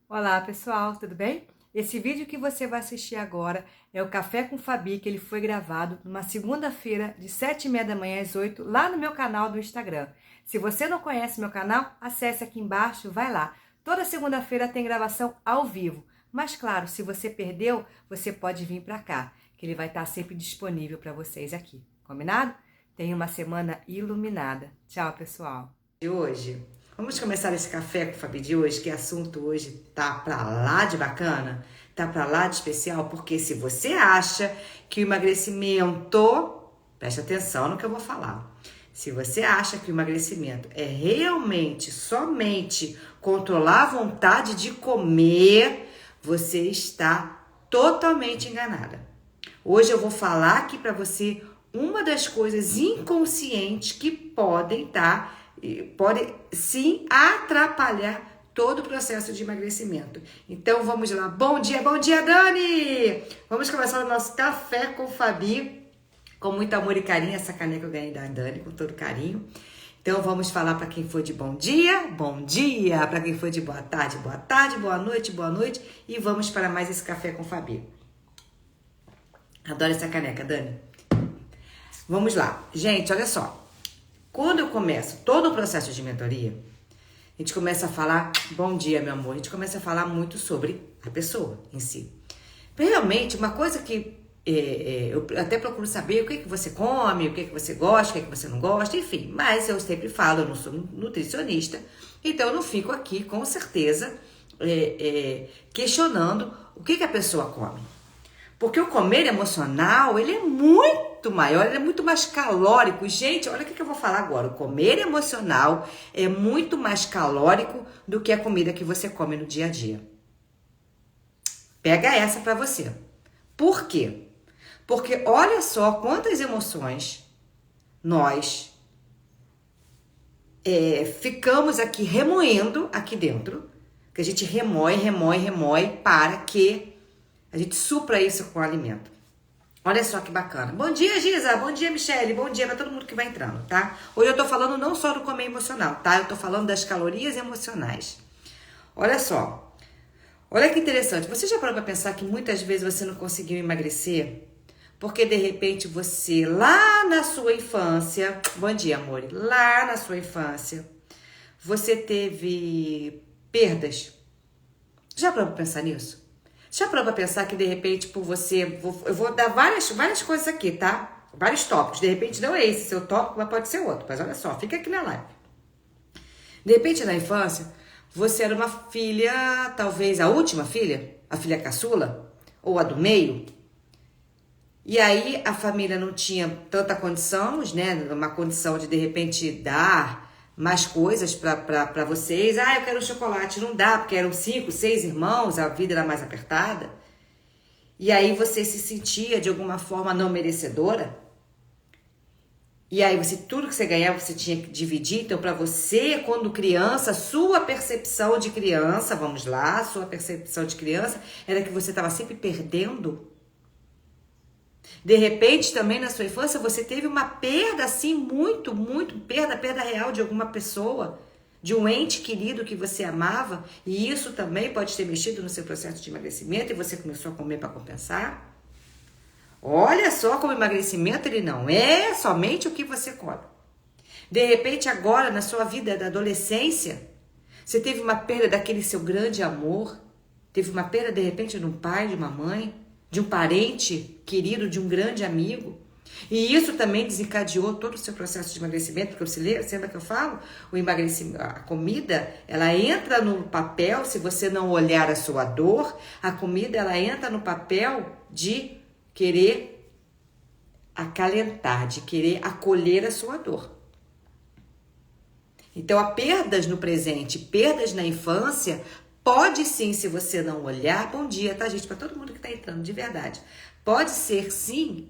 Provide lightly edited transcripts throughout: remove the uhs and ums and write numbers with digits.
Olá pessoal, tudo bem? Esse vídeo que você vai assistir agora é o Café com Fabi, que ele foi gravado numa segunda-feira de 7h30 da manhã às 8, lá no meu canal do Instagram. Se você não conhece meu canal, acesse aqui embaixo, vai lá. Toda segunda-feira tem gravação ao vivo, mas claro, se você perdeu, você pode vir para cá, que ele vai estar sempre disponível para vocês aqui, combinado? Tenha uma semana iluminada. Tchau, pessoal! De hoje. Vamos começar esse café com o Fabi de hoje, que assunto hoje tá pra lá de bacana, tá pra lá de especial, porque se você acha que o emagrecimento, preste atenção no que eu vou falar. Se você acha que o emagrecimento é realmente, somente controlar a vontade de comer, você está totalmente enganada. Hoje eu vou falar aqui pra você uma das coisas inconscientes que pode sim atrapalhar todo o processo de emagrecimento. Então vamos lá. Bom dia, Dani! Vamos começar o nosso café com o Fabi, com muito amor e carinho. Essa caneca eu ganhei da Dani, com todo carinho. Então vamos falar para quem for de bom dia, para quem for de boa tarde, boa noite, e vamos para mais esse café com o Fabi. Adoro essa caneca, Dani. Vamos lá. Gente, olha só. Quando eu começo todo o processo de mentoria, a gente começa a falar, bom dia, meu amor, a gente começa a falar muito sobre a pessoa em si. Realmente, uma coisa que eu até procuro saber o que você come, o que você gosta, o que você não gosta, enfim. Mas eu sempre falo, eu não sou nutricionista, então eu não fico aqui, com certeza, questionando o que a pessoa come. Porque o comer emocional, ele é muito maior, ele é muito mais calórico. Gente, olha o que eu vou falar agora. O comer emocional é muito mais calórico do que a comida que você come no dia a dia. Pega essa pra você. Por quê? Porque olha só quantas emoções nós ficamos aqui remoendo aqui dentro. Que a gente remói para que a gente supra isso com o alimento. Olha só que bacana. Bom dia, Giza. Bom dia, Michele. Bom dia pra todo mundo que vai entrando, tá? Hoje eu tô falando não só do comer emocional, tá? Eu tô falando das calorias emocionais. Olha só. Olha que interessante. Você já parou pra pensar que muitas vezes você não conseguiu emagrecer? Porque de repente você, lá na sua infância... Bom dia, amor. Lá na sua infância, você teve perdas. Já parou pra pensar nisso? Já parou pra pensar que de repente por você... Eu vou dar várias coisas aqui, tá? Vários tópicos. De repente não é esse seu tópico, mas pode ser outro. Mas olha só, fica aqui na live. De repente na infância, você era uma filha, talvez a última filha, a filha caçula, ou a do meio. E aí a família não tinha tanta condição, né? Uma condição de repente dar mais coisas para vocês. Ah, eu quero um chocolate. Não dá, porque eram 5, 6 irmãos, a vida era mais apertada. E aí você se sentia de alguma forma não merecedora. E aí tudo que você ganhava, você tinha que dividir. Então, para você, quando criança, sua percepção de criança, vamos lá, sua percepção de criança era que você estava sempre perdendo. De repente, também na sua infância, você teve uma perda assim, muito perda real de alguma pessoa, de um ente querido que você amava, e isso também pode ter mexido no seu processo de emagrecimento e você começou a comer para compensar. Olha só como o emagrecimento ele não é somente o que você come. De repente, agora, na sua vida da adolescência, você teve uma perda daquele seu grande amor, teve uma perda, de repente, de um pai, de uma mãe, de um parente querido, de um grande amigo. E isso também desencadeou todo o seu processo de emagrecimento, porque você lembra que eu falo? O emagrecimento, a comida, ela entra no papel, se você não olhar a sua dor, a comida, ela entra no papel de querer acalentar, de querer acolher a sua dor. Então, há perdas no presente, perdas na infância, pode sim, se você não olhar, bom dia, tá, gente? Para todo mundo que tá entrando, de verdade. Pode ser, sim,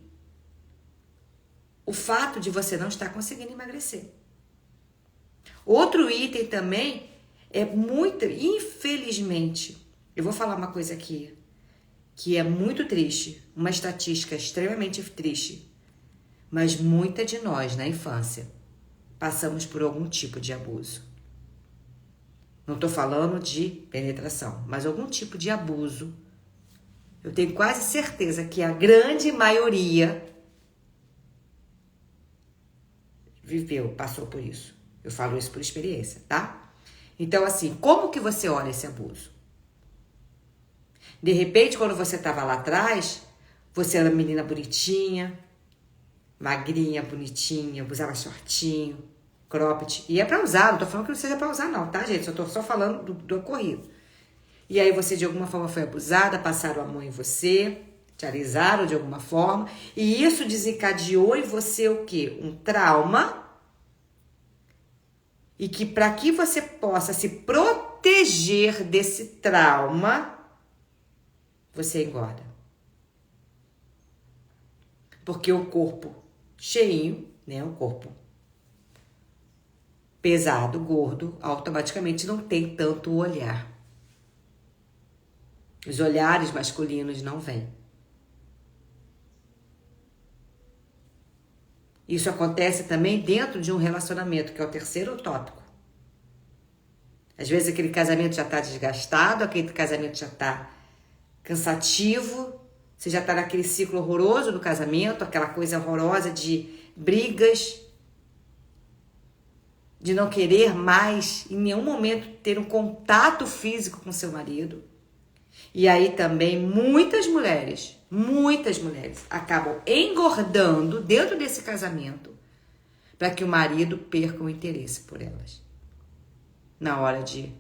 o fato de você não estar conseguindo emagrecer. Outro item também é muito, infelizmente, eu vou falar uma coisa aqui, que é muito triste, uma estatística extremamente triste, mas muita de nós, na infância, passamos por algum tipo de abuso. Não tô falando de penetração, mas algum tipo de abuso. Eu tenho quase certeza que a grande maioria viveu, passou por isso. Eu falo isso por experiência, tá? Então, assim, como que você olha esse abuso? De repente, quando você estava lá atrás, você era uma menina bonitinha, magrinha, bonitinha, usava shortinho, cropped. E é pra usar, não tô falando que não seja pra usar não, tá, gente? Eu tô só falando do ocorrido. E aí você, de alguma forma, foi abusada, passaram a mão em você, te alisaram de alguma forma. E isso desencadeou em você o quê? Um trauma. E que para que você possa se proteger desse trauma, você engorda. Porque o corpo cheinho, né? O corpo pesado, gordo, automaticamente não tem tanto olhar. Os olhares masculinos não vêm. Isso acontece também dentro de um relacionamento, que é o terceiro tópico. Às vezes aquele casamento já está desgastado, aquele casamento já está cansativo, você já está naquele ciclo horroroso do casamento, aquela coisa horrorosa de brigas, de não querer mais em nenhum momento ter um contato físico com seu marido. E aí também muitas mulheres acabam engordando dentro desse casamento para que o marido perca o interesse por elas na hora de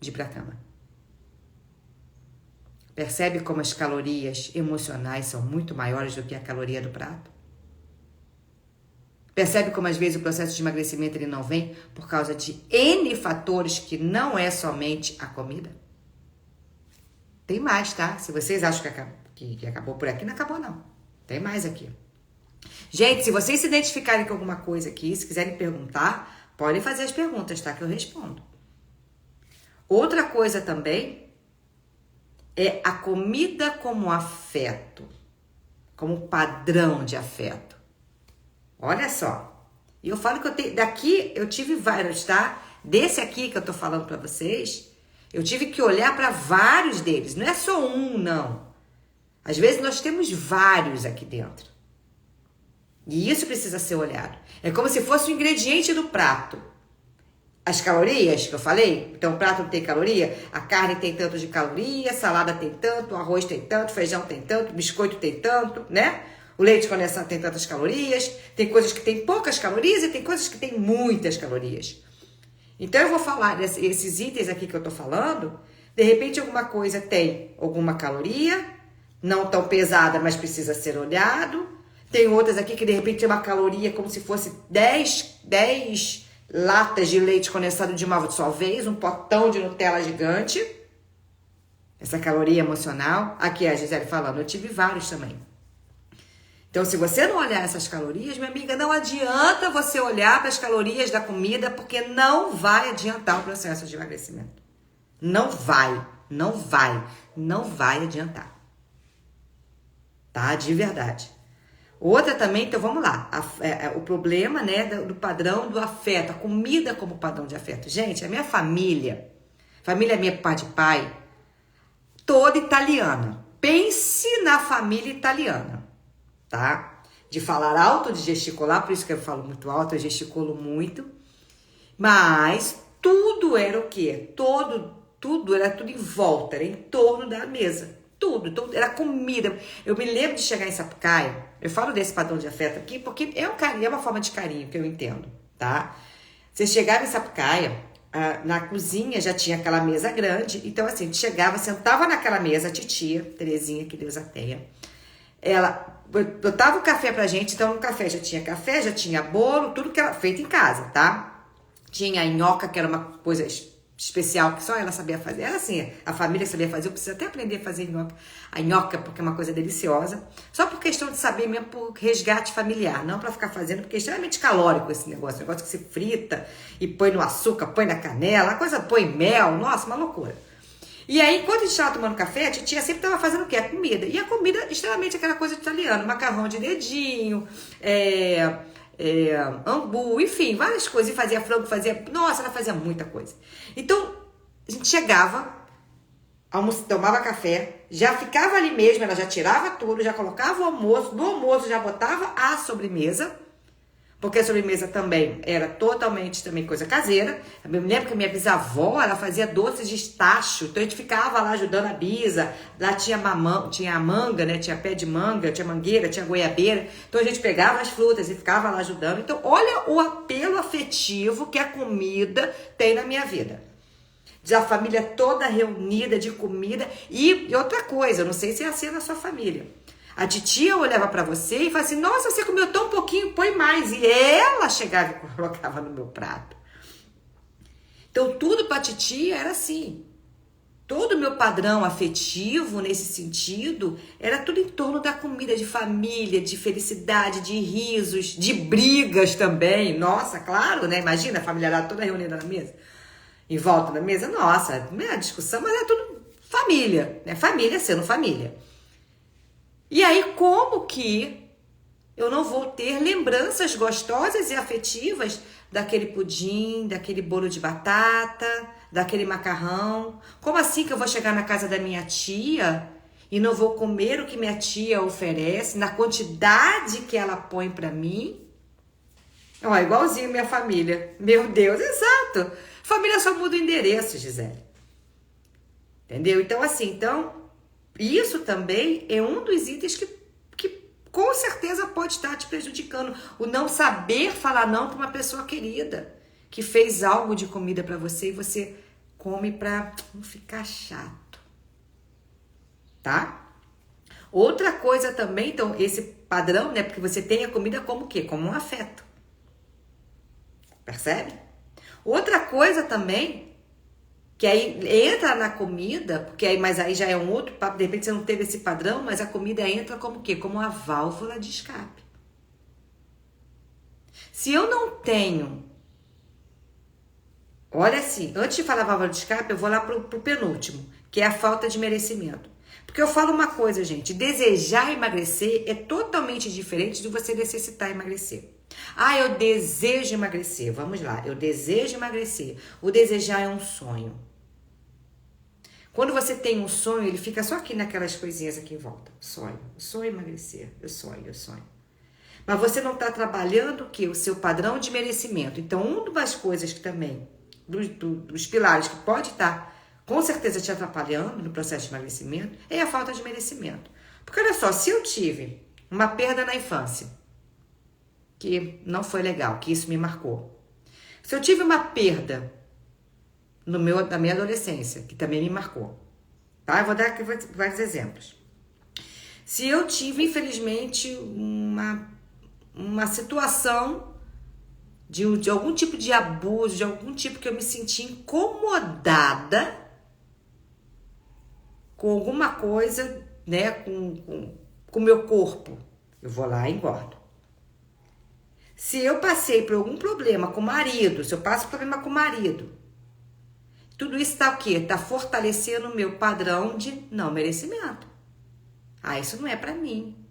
ir para a cama. Percebe como as calorias emocionais são muito maiores do que a caloria do prato? Percebe como às vezes o processo de emagrecimento ele não vem por causa de N fatores que não é somente a comida? Tem mais, tá? Se vocês acham que acabou por aqui, não acabou não. Tem mais aqui. Gente, se vocês se identificarem com alguma coisa aqui, se quiserem perguntar, podem fazer as perguntas, tá? Que eu respondo. Outra coisa também é a comida como afeto, como padrão de afeto. Olha só. E eu falo que eu tive vários, tá? Desse aqui que eu tô falando pra vocês, eu tive que olhar para vários deles. Não é só um, não. Às vezes nós temos vários aqui dentro. E isso precisa ser olhado. É como se fosse o ingrediente do prato. As calorias que eu falei, então o prato não tem caloria, a carne tem tanto de caloria, salada tem tanto, o arroz tem tanto, feijão tem tanto, biscoito tem tanto, né? O leite condensado tem tantas calorias, tem coisas que tem poucas calorias e tem coisas que tem muitas calorias. Então eu vou falar desses itens aqui que eu tô falando, de repente alguma coisa tem alguma caloria, não tão pesada, mas precisa ser olhado. Tem outras aqui que de repente tem uma caloria como se fosse 10 latas de leite condensado de uma só vez, um potão de Nutella gigante. Essa caloria emocional. Aqui a Gisele falando, eu tive vários também. Então, se você não olhar essas calorias, minha amiga, não adianta você olhar para as calorias da comida, porque não vai adiantar o processo de emagrecimento. Não vai adiantar. Tá? De verdade. Outra também, então vamos lá. O problema, né, do padrão do afeto, a comida como padrão de afeto. Gente, a minha família minha pai de pai, toda italiana. Pense na família italiana, tá? De falar alto, de gesticular, por isso que eu falo muito alto, eu gesticulo muito. Mas tudo era o quê? Tudo era tudo em volta, era em torno da mesa. Tudo, era comida. Eu me lembro de chegar em Sapucaia, eu falo desse padrão de afeto aqui, porque é um carinho, é uma forma de carinho que eu entendo, tá? Você chegava em Sapucaia, na cozinha já tinha aquela mesa grande, então assim, a gente chegava, sentava naquela mesa, a titia, Terezinha, que Deus a tenha, ela botava o café pra gente, então no café, já tinha bolo, tudo que era feito em casa, tá? Tinha a nhoca, que era uma coisa especial, que só ela sabia fazer. Era assim, a família sabia fazer, eu preciso até aprender a fazer nhoca. A nhoca, porque é uma coisa deliciosa. Só por questão de saber mesmo, por resgate familiar. Não pra ficar fazendo, porque é extremamente calórico esse negócio. O negócio que se frita e põe no açúcar, põe na canela, a coisa põe mel. Nossa, uma loucura. E aí, enquanto a gente estava tomando café, a titia sempre estava fazendo o quê? A comida. E a comida, extremamente aquela coisa italiana. Macarrão de dedinho, angu, enfim, várias coisas. E fazia frango, nossa, ela fazia muita coisa. Então, a gente chegava, tomava café, já ficava ali mesmo, ela já tirava tudo, já colocava o almoço, no almoço já botava a sobremesa, porque a sobremesa também era totalmente também coisa caseira. Eu me lembro que a minha bisavó, ela fazia doces de estacho, então a gente ficava lá ajudando a bisa, lá tinha tinha manga, né? Tinha pé de manga, tinha mangueira, tinha goiabeira, então a gente pegava as frutas e ficava lá ajudando. Então olha o apelo afetivo que a comida tem na minha vida. A família toda reunida de comida. E outra coisa, eu não sei se é assim na sua família. A titia olhava pra você e falava assim, nossa, você comeu tão pouquinho, põe mais. E ela chegava e colocava no meu prato. Então tudo pra titia era assim. Todo o meu padrão afetivo nesse sentido era tudo em torno da comida, de família, de felicidade, de risos, de brigas também. Nossa, claro, né? Imagina a família toda reunida na mesa. Em volta da mesa, nossa, a discussão, mas é tudo família, né? Família sendo família. E aí, como que eu não vou ter lembranças gostosas e afetivas daquele pudim, daquele bolo de batata, daquele macarrão? Como assim que eu vou chegar na casa da minha tia e não vou comer o que minha tia oferece, na quantidade que ela põe pra mim? Ó, igualzinho minha família. Meu Deus, exato. Família só muda o endereço, Gisele. Entendeu? Então, assim, isso também é um dos itens que com certeza pode estar te prejudicando. O não saber falar não para uma pessoa querida que fez algo de comida para você e você come para não ficar chato. Tá? Outra coisa também, então, esse padrão, né? Porque você tem a comida como o quê? Como um afeto. Percebe? Outra coisa também, que aí entra na comida, porque aí, mas aí já é um outro papo, de repente você não teve esse padrão, mas a comida entra como o quê? Como uma válvula de escape. Se eu não tenho, olha assim, antes de falar válvula de escape, eu vou lá pro penúltimo, que é a falta de merecimento. Porque eu falo uma coisa, gente, desejar emagrecer é totalmente diferente de você necessitar emagrecer. Ah, eu desejo emagrecer. Vamos lá, eu desejo emagrecer. O desejar é um sonho. Quando você tem um sonho, ele fica só aqui naquelas coisinhas aqui em volta. Sonho emagrecer, eu sonho. Mas você não está trabalhando o quê? O seu padrão de merecimento. Então, uma das coisas que também, dos pilares que pode estar, com certeza, te atrapalhando no processo de emagrecimento, é a falta de merecimento. Porque olha só, se eu tive uma perda na infância, que não foi legal, que isso me marcou. Se eu tive uma perda na minha adolescência, que também me marcou, tá? Eu vou dar aqui vários exemplos. Se eu tive, infelizmente, uma situação de algum tipo de abuso, de algum tipo que eu me senti incomodada com alguma coisa, né, com o meu corpo, eu vou lá e engordo. Se eu passei por algum problema com o marido, se eu passo problema com o marido, tudo isso tá o quê? Tá fortalecendo o meu padrão de não merecimento. Ah, isso não é pra mim.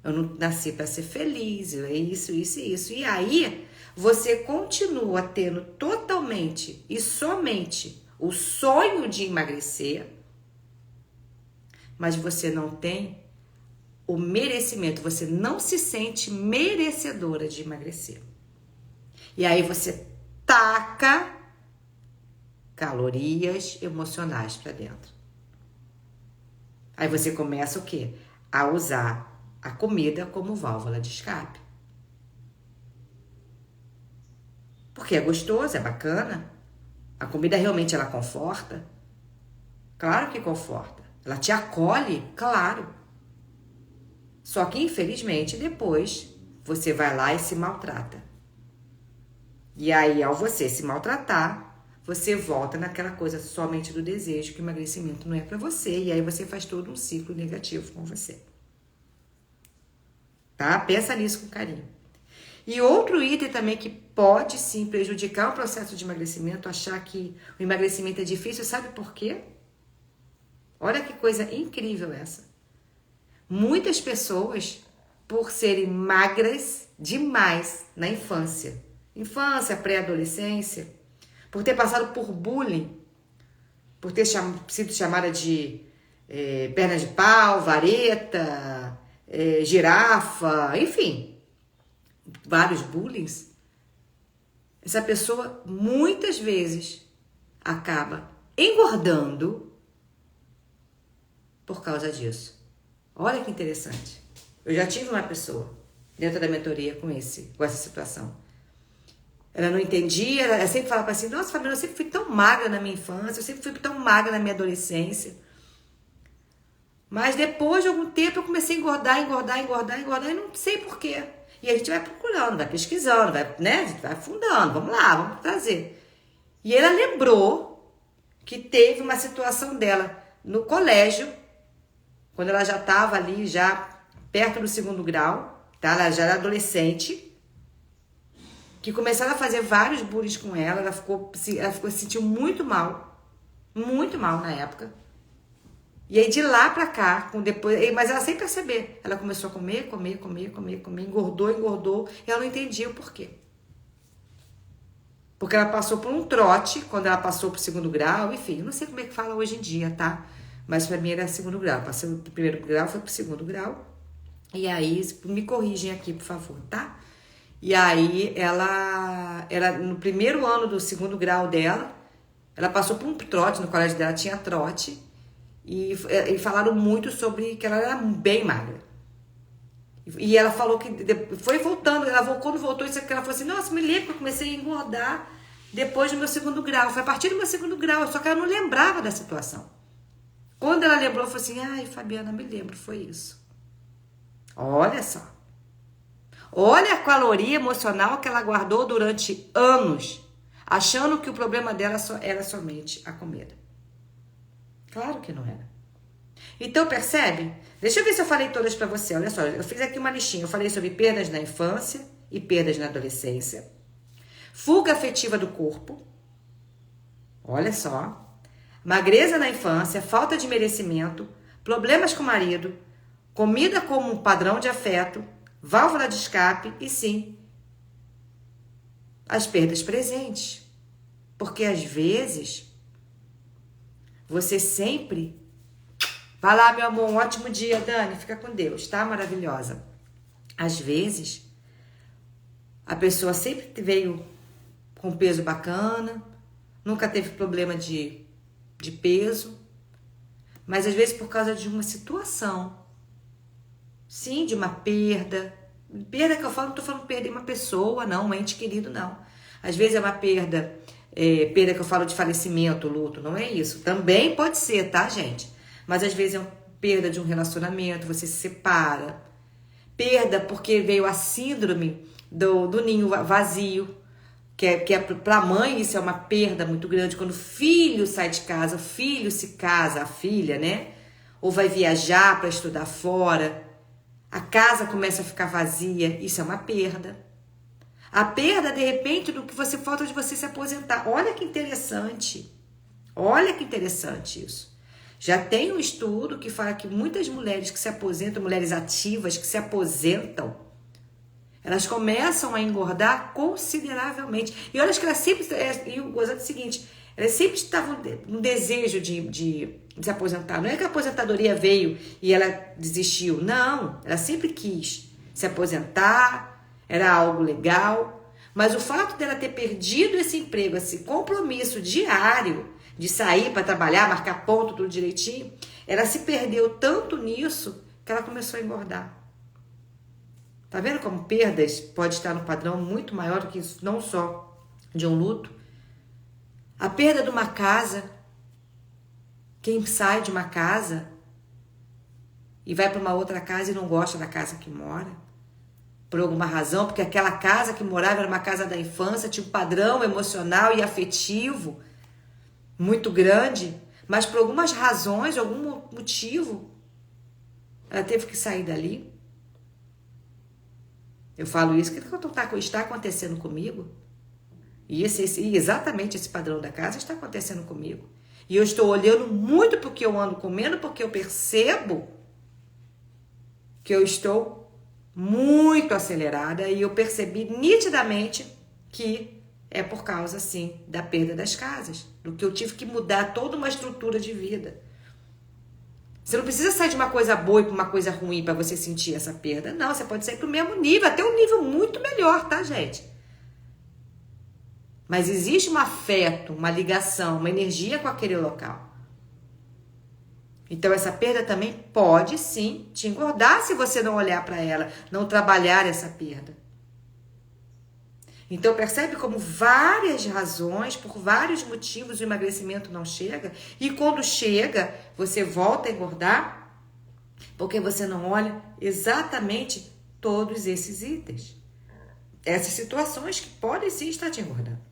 Eu não nasci pra ser feliz, é isso. E aí, você continua tendo totalmente e somente o sonho de emagrecer, mas você não tem o merecimento, você não se sente merecedora de emagrecer. E aí você taca calorias emocionais para dentro. Aí você começa o quê? A usar a comida como válvula de escape. Porque é gostoso, é bacana. A comida realmente ela conforta? Claro que conforta. Ela te acolhe? Claro. Só que, infelizmente, depois você vai lá e se maltrata. E aí, ao você se maltratar, você volta naquela coisa somente do desejo, que o emagrecimento não é pra você. E aí você faz todo um ciclo negativo com você. Tá? Pensa nisso com carinho. E outro item também que pode sim prejudicar o processo de emagrecimento, achar que o emagrecimento é difícil, sabe por quê? Olha que coisa incrível essa. Muitas pessoas por serem magras demais na infância. Infância, pré-adolescência, por ter passado por bullying, por ter sido chamada de perna de pau, vareta, girafa, enfim, vários bullying. Essa pessoa muitas vezes acaba engordando por causa disso. Olha que interessante. Eu já tive uma pessoa dentro da mentoria com essa situação. Ela não entendia, ela sempre falava assim, nossa, Fabiana, eu sempre fui tão magra na minha infância, eu sempre fui tão magra na minha adolescência. Mas depois de algum tempo eu comecei a engordar, e não sei porquê. E a gente vai procurando, vai pesquisando, né? A gente vai afundando, vamos lá, vamos trazer. E ela lembrou que teve uma situação dela no colégio, quando ela já estava ali, já perto do 2º grau, tá? Ela já era adolescente, que começaram a fazer vários bullying com ela, ela se sentiu muito mal na época. E aí de lá pra cá, mas ela sem perceber, ela começou a comer, engordou, e ela não entendia o porquê. Porque ela passou por um trote, quando ela passou pro 2º grau, enfim, eu não sei como é que fala hoje em dia, tá? Mas pra mim era 2º grau, passei do 1º grau, foi pro 2º grau, e aí, me corrigem aqui, por favor, tá? E aí, ela no primeiro ano do 2º grau dela, ela passou por um trote, no colégio dela tinha trote, e falaram muito sobre que ela era bem magra. E ela falou que foi voltando, quando voltou, isso aqui, ela falou assim, nossa, me lembro que eu comecei a engordar depois do meu 2º grau, foi a partir do meu 2º grau, só que ela não lembrava da situação. Quando ela lembrou, falou assim, ai, Fabiana, me lembro, foi isso. Olha só. Olha a caloria emocional que ela guardou durante anos, achando que o problema dela era somente a comida. Claro que não era. Então, percebe? Deixa eu ver se eu falei todas para você. Olha só, eu fiz aqui uma listinha. Eu falei sobre perdas na infância e perdas na adolescência. Fuga afetiva do corpo. Olha só. Magreza na infância, falta de merecimento, problemas com o marido, comida como um padrão de afeto, válvula de escape e sim, as perdas presentes. Porque às vezes, você sempre... Vai lá, meu amor, um ótimo dia, Dani, fica com Deus, tá? Maravilhosa. Às vezes, a pessoa sempre veio com peso bacana, nunca teve problema de peso, mas às vezes por causa de uma situação, sim, de uma perda que eu falo, não tô falando perder uma pessoa, não, um ente querido, não. Às vezes é uma perda que eu falo de falecimento, luto, não é isso. Também pode ser, tá, gente? Mas às vezes é uma perda de um relacionamento, você se separa. Perda porque veio a síndrome do ninho vazio, que é para a mãe isso é uma perda muito grande. Quando o filho sai de casa, o filho se casa, a filha, né? Ou vai viajar para estudar fora, a casa começa a ficar vazia, isso é uma perda. A perda, de repente, do que você falta de você se aposentar. Olha que interessante isso. Já tem um estudo que fala que muitas mulheres que se aposentam, mulheres ativas que se aposentam, elas começam a engordar consideravelmente. E olha que elas sempre... E o gozado é o seguinte, elas sempre estavam no desejo de se aposentar. Não é que a aposentadoria veio e ela desistiu. Não, ela sempre quis se aposentar, era algo legal. Mas o fato dela ter perdido esse emprego, esse compromisso diário de sair para trabalhar, marcar ponto, tudo direitinho, ela se perdeu tanto nisso que ela começou a engordar. Tá vendo como perdas pode estar no padrão muito maior do que isso, não só de um luto? A perda de uma casa. Quem sai de uma casa e vai para uma outra casa e não gosta da casa que mora, por alguma razão, porque aquela casa que morava era uma casa da infância, tinha um padrão emocional e afetivo muito grande, mas por algumas razões, algum motivo, ela teve que sair dali. Eu falo isso, que está acontecendo comigo. E exatamente esse padrão da casa está acontecendo comigo. E eu estou olhando muito porque eu ando comendo, porque eu percebo que eu estou muito acelerada e eu percebi nitidamente que é por causa, sim, da perda das casas, do que eu tive que mudar toda uma estrutura de vida. Você não precisa sair de uma coisa boa para uma coisa ruim para você sentir essa perda. Não, você pode sair para o mesmo nível, até um nível muito melhor, tá, gente? Mas existe um afeto, uma ligação, uma energia com aquele local. Então essa perda também pode sim te engordar se você não olhar para ela, não trabalhar essa perda. Então percebe como várias razões, por vários motivos o emagrecimento não chega, e quando chega, você volta a engordar, porque você não olha exatamente todos esses itens. Essas situações que podem sim estar te engordando.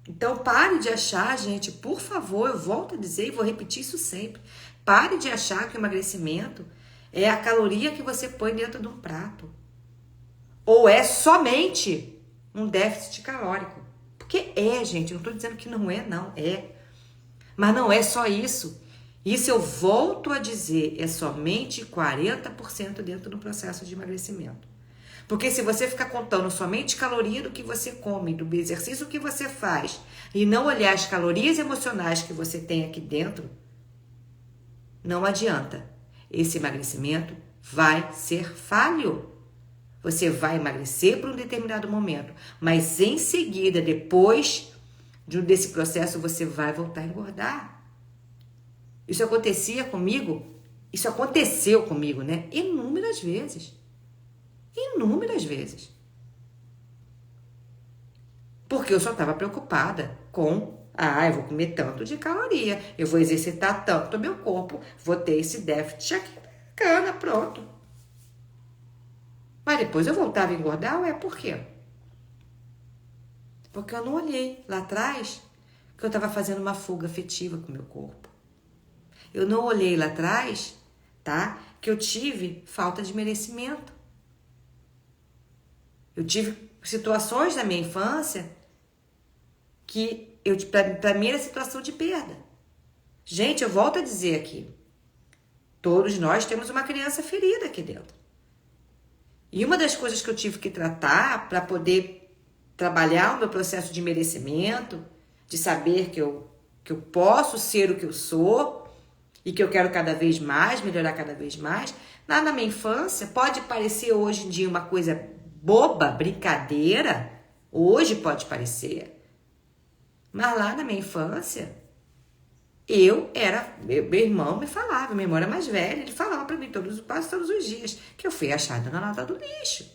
Então pare de achar, gente, por favor, eu volto a dizer e vou repetir isso sempre. Pare de achar que o emagrecimento é a caloria que você põe dentro de um prato. Ou é somente um déficit calórico. Porque é, gente, não estou dizendo que não é, não, é. Mas não é só isso. Isso eu volto a dizer, é somente 40% dentro do processo de emagrecimento. Porque se você ficar contando somente caloria do que você come, do exercício que você faz, e não olhar as calorias emocionais que você tem aqui dentro, não adianta. Esse emagrecimento vai ser falho. Você vai emagrecer por um determinado momento, mas em seguida, depois desse processo, você vai voltar a engordar. Isso acontecia comigo, isso aconteceu comigo, né? Inúmeras vezes. Inúmeras vezes. Porque eu só estava preocupada com, eu vou comer tanto de caloria, eu vou exercitar tanto o meu corpo, vou ter esse déficit aqui, bacana, pronto. Mas depois eu voltava a engordar, por quê? Porque eu não olhei lá atrás que eu estava fazendo uma fuga afetiva com o meu corpo. Eu não olhei lá atrás, tá? Que eu tive falta de merecimento. Eu tive situações na minha infância que, para mim, era situação de perda. Gente, eu volto a dizer aqui, todos nós temos uma criança ferida aqui dentro. E uma das coisas que eu tive que tratar para poder trabalhar o meu processo de merecimento, de saber que eu posso ser o que eu sou e que eu quero cada vez mais, melhorar cada vez mais, lá na minha infância, pode parecer hoje em dia uma coisa boba, brincadeira, hoje pode parecer. Mas lá na minha infância, meu irmão me falava, meu irmão era mais velho, ele falava pra mim quase todos os dias, que eu fui achada na lata do lixo.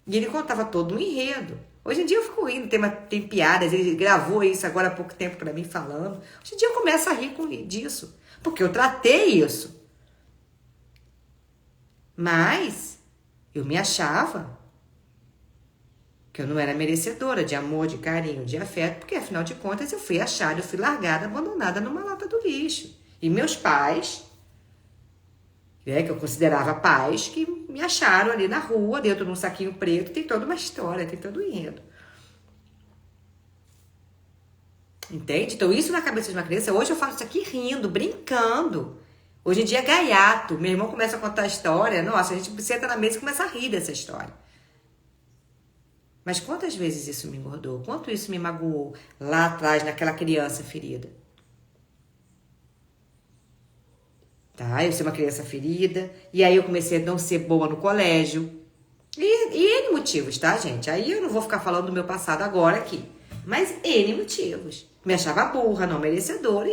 E ele contava todo um enredo. Hoje em dia eu fico rindo, tem piadas, ele gravou isso agora há pouco tempo pra mim falando. Hoje em dia eu começo a rir disso, porque eu tratei isso. Mas eu me achava que eu não era merecedora de amor, de carinho, de afeto, porque afinal de contas eu fui achada, eu fui largada, abandonada numa lata do lixo. E meus pais, que eu considerava pais, que me acharam ali na rua, dentro de um saquinho preto, tem toda uma história, tem todo um enredo. Entende? Então isso na cabeça de uma criança, hoje eu faço isso aqui rindo, brincando. Hoje em dia é gaiato, meu irmão começa a contar a história, nossa, a gente senta na mesa e começa a rir dessa história. Mas quantas vezes isso me engordou? Quanto isso me magoou lá atrás, naquela criança ferida? Tá? Eu sou uma criança ferida. E aí eu comecei a não ser boa no colégio. E N motivos, tá, gente? Aí eu não vou ficar falando do meu passado agora aqui. Mas N motivos. Me achava burra, não merecedora.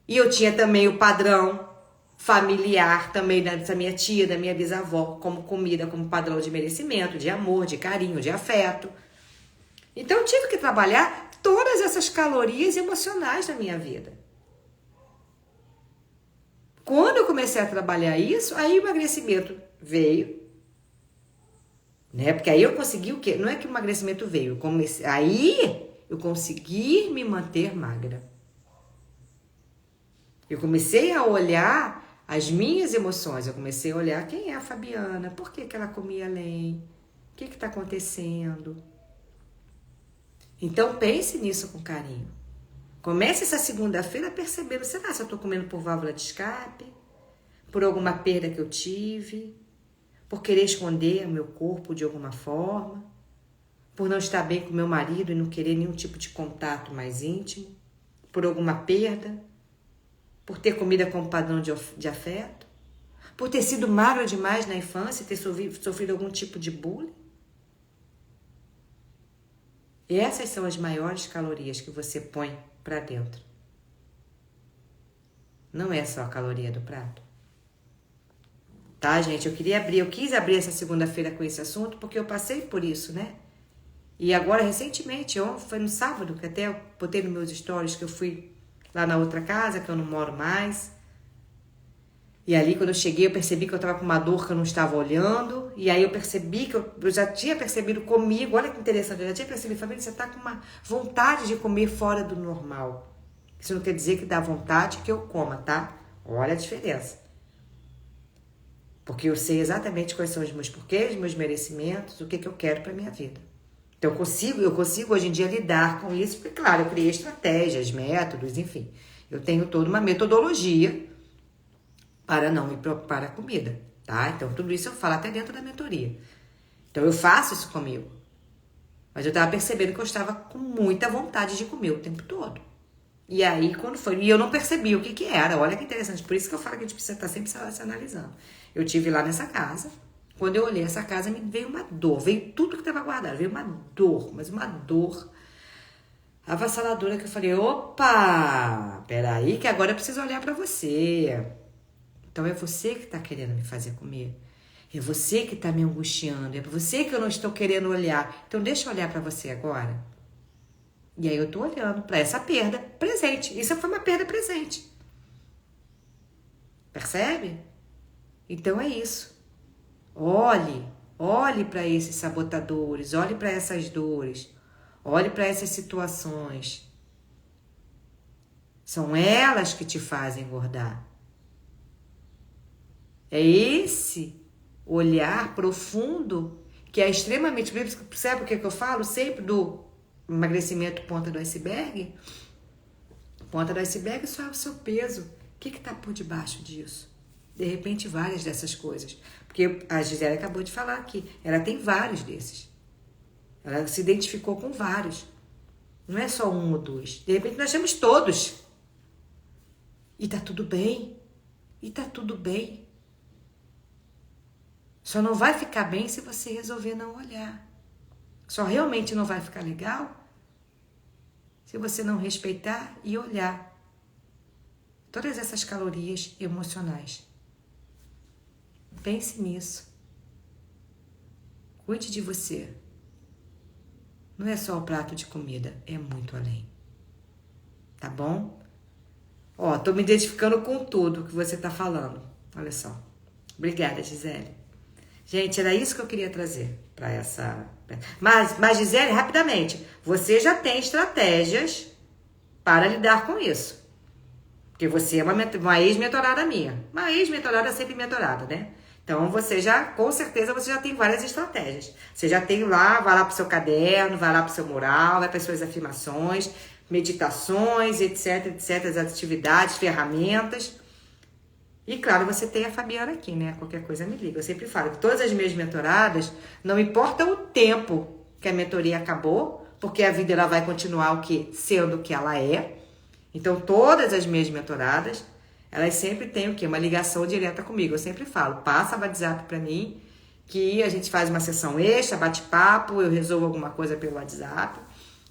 E eu tinha também o padrão familiar também dessa minha tia, da minha bisavó, como comida, como padrão de merecimento, de amor, de carinho, de afeto. Então eu tive que trabalhar todas essas calorias emocionais da minha vida. Quando eu comecei a trabalhar isso, aí o emagrecimento veio, né? Porque aí eu consegui o quê? Não é que o emagrecimento veio, aí eu consegui me manter magra. Eu comecei a olhar as minhas emoções, eu comecei a olhar quem é a Fabiana, por que ela comia além, o que está acontecendo. Então pense nisso com carinho. Comece essa segunda-feira percebendo, será que eu estou comendo por válvula de escape? por alguma perda que eu tive, por querer esconder o meu corpo de alguma forma, por não estar bem com meu marido e não querer nenhum tipo de contato mais íntimo, por alguma perda, por ter comida como padrão de afeto, por ter sido magra demais na infância e ter sofrido algum tipo de bullying. E essas são as maiores calorias que você põe para dentro. Não é só a caloria do prato. Tá, gente? Eu quis abrir essa segunda-feira com esse assunto porque eu passei por isso, né? E agora, recentemente, foi no sábado, que até eu botei nos meus stories que eu fui lá na outra casa, que eu não moro mais. E ali, quando eu cheguei, eu percebi que eu estava com uma dor que eu não estava olhando. E aí eu percebi que eu já tinha percebido comigo, olha que interessante, eu já tinha percebido, Fabiana, você está com uma vontade de comer fora do normal. Isso não quer dizer que dá vontade que eu coma, tá? Olha a diferença. Porque eu sei exatamente quais são os meus porquês, os meus merecimentos, o que eu quero para minha vida. Então eu consigo hoje em dia lidar com isso, porque claro, eu criei estratégias, métodos, enfim. Eu tenho toda uma metodologia para não me preocupar com a comida, tá? Então tudo isso eu falo até dentro da mentoria. Então eu faço isso comigo. Mas eu estava percebendo que eu estava com muita vontade de comer o tempo todo. E aí, quando foi... E eu não percebi o que era. Olha que interessante. Por isso que eu falo que a gente precisa estar sempre se analisando. Eu tive lá nessa casa. Quando eu olhei essa casa, me veio uma dor. Veio tudo que estava guardado. Veio uma dor. Mas uma dor avassaladora que eu falei, opa! Peraí que agora eu preciso olhar para você. Então é você que está querendo me fazer comer. É você que está me angustiando. É você que eu não estou querendo olhar. Então deixa eu olhar para você agora. E aí eu tô olhando para essa perda presente. Isso foi uma perda presente. Percebe? Então é isso. Olhe para esses sabotadores, olhe para essas dores, olhe para essas situações. São elas que te fazem engordar. É esse olhar profundo que é extremamente... Sabe o que eu falo sempre do emagrecimento ponta do iceberg? Ponta do iceberg só é o seu peso. O que está por debaixo disso? De repente, várias dessas coisas. Porque a Gisele acabou de falar aqui. Ela tem vários desses. Ela se identificou com vários. Não é só um ou dois. De repente, nós temos todos. E tá tudo bem. E tá tudo bem. Só não vai ficar bem se você resolver não olhar. Só realmente não vai ficar legal se você não respeitar e olhar todas essas calorias emocionais. Pense nisso. Cuide de você. Não é só o prato de comida, é muito além. Tá bom? Ó, tô me identificando com tudo que você tá falando. Olha só. Obrigada, Gisele. Gente, era isso que eu queria trazer para essa... Mas, Gisele, rapidamente, você já tem estratégias para lidar com isso. Porque você é uma ex-mentorada minha. Uma ex-mentorada é sempre mentorada, né? Então, com certeza, você já tem várias estratégias. Você já tem lá, vai lá pro seu caderno, vai lá pro seu mural, vai para as suas afirmações, meditações, etc, as atividades, ferramentas... E claro, você tem a Fabiana aqui, né? Qualquer coisa me liga. Eu sempre falo que todas as minhas mentoradas, não importa o tempo que a mentoria acabou, porque a vida ela vai continuar sendo o que ela é. Então, todas as minhas mentoradas, elas sempre têm o quê? Uma ligação direta comigo. Eu sempre falo, passa o WhatsApp pra mim, que a gente faz uma sessão extra, bate-papo, eu resolvo alguma coisa pelo WhatsApp.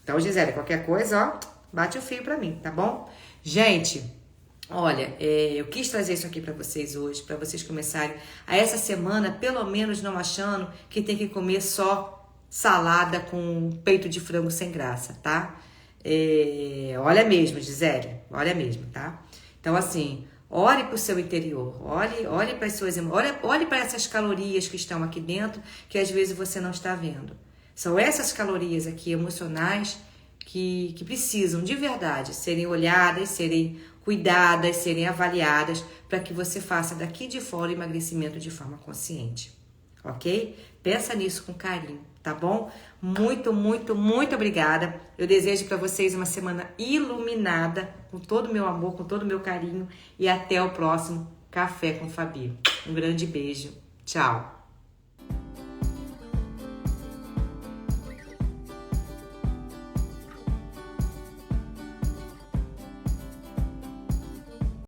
Então, Gisele, qualquer coisa, ó, bate o fio pra mim, tá bom? Gente... Olha, eu quis trazer isso aqui para vocês hoje, para vocês começarem a essa semana, pelo menos não achando que tem que comer só salada com peito de frango sem graça, tá? Olha mesmo, Gisele, olha mesmo, tá? Então, assim, olhe para o seu interior, olhe para as suas emoções, olhe para essas calorias que estão aqui dentro, que às vezes você não está vendo. São essas calorias aqui emocionais que precisam de verdade serem olhadas, serem cuidadas, serem avaliadas para que você faça daqui de fora o emagrecimento de forma consciente, ok? Pensa nisso com carinho, tá bom? Muito, muito, muito obrigada. Eu desejo para vocês uma semana iluminada, com todo o meu amor, com todo o meu carinho e até o próximo Café com Fabi. Um grande beijo. Tchau.